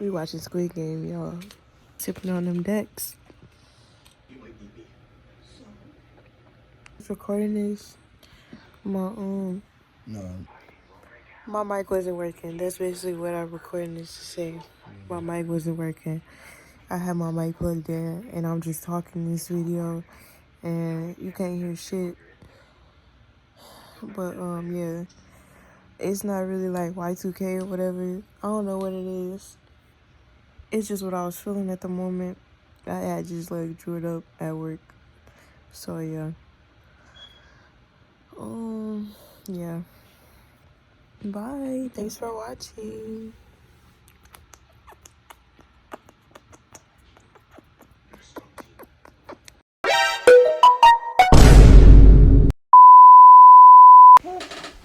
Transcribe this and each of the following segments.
We watching Squid Game, y'all. Sipping on them decks. Recording this. No. My mic wasn't working. That's basically what I'm recording this to say. My mic wasn't working. I had my mic plugged in and I'm just talking in this video and you can't hear shit. But yeah. It's not really like Y2K or whatever. I don't know what it is. It's just what I was feeling at the moment. I had just like drew it up at work. So yeah. Yeah. Bye. Thanks for watching.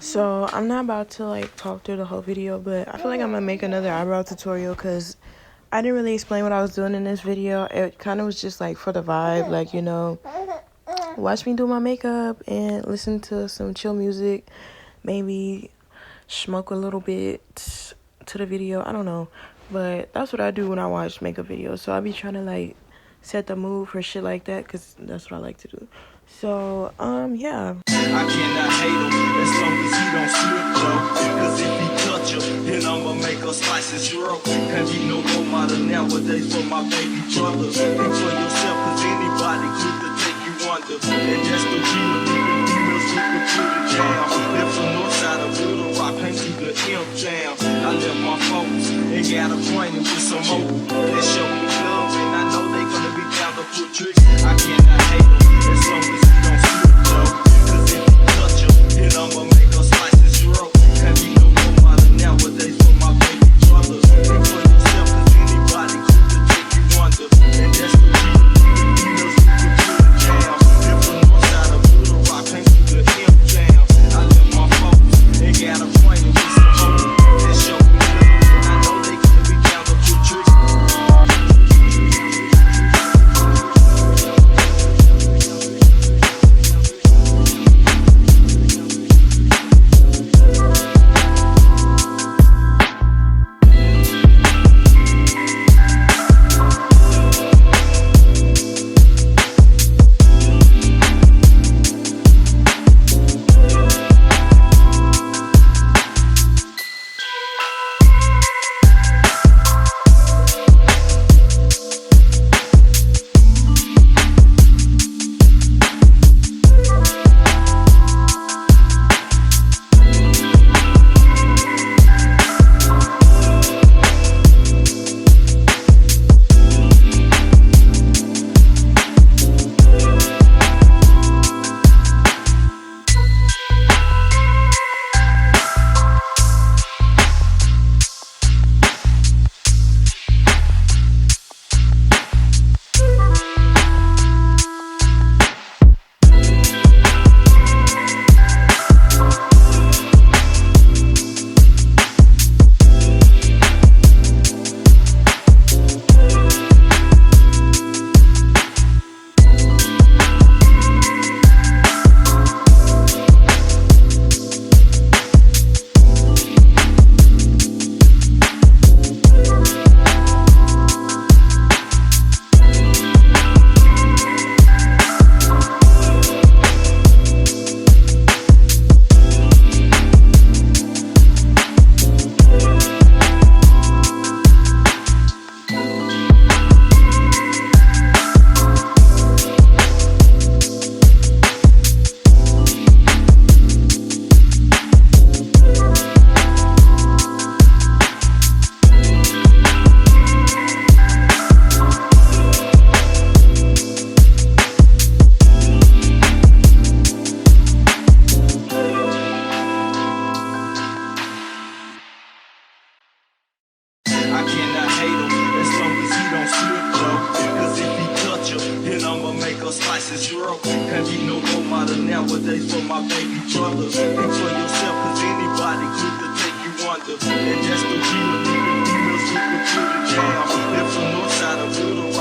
So I'm not about to like talk through the whole video, but I feel like I'm gonna make another eyebrow tutorial because I didn't really explain what I was doing in this video. It kind of was just like for the vibe, like, you know, watch me do my makeup and listen to some chill music, maybe smoke a little bit to the video. I don't know, but that's what I do when I watch makeup videos. So I be trying to like set the mood for shit like that because that's what I like to do. So yeah. I cannot hate him as long as he don't slip, though. Cause if he touch her, then I'ma make her slice his throat. Cause he no role model nowadays for my baby brother. Think for yourself, cause anybody could take you under. And that's the real females who can put it down. Left from north side of Little Rock, ain't to the M town. I left my folks and got acquainted with some more that show me love, and I know they gonna be down to put tricks. I cannot hate him as long as he don't slip, though. Cause if he touch her, then I'ma make her slice his throat. Cause he no role model nowadays for my baby brother. Think for yourself, cause anybody could take you under. And that's the real females who can put it down. Left from north side of Little Rock, ain't to the M town. I left my folks and got acquainted with some more that show me love, and I know they gonna be down to put tricks. Slice his throat. Cause he no role model nowadays for my baby brother. Think for yourself, cause anybody could take you under. And that's the real females who can put it down. Left from north side of Little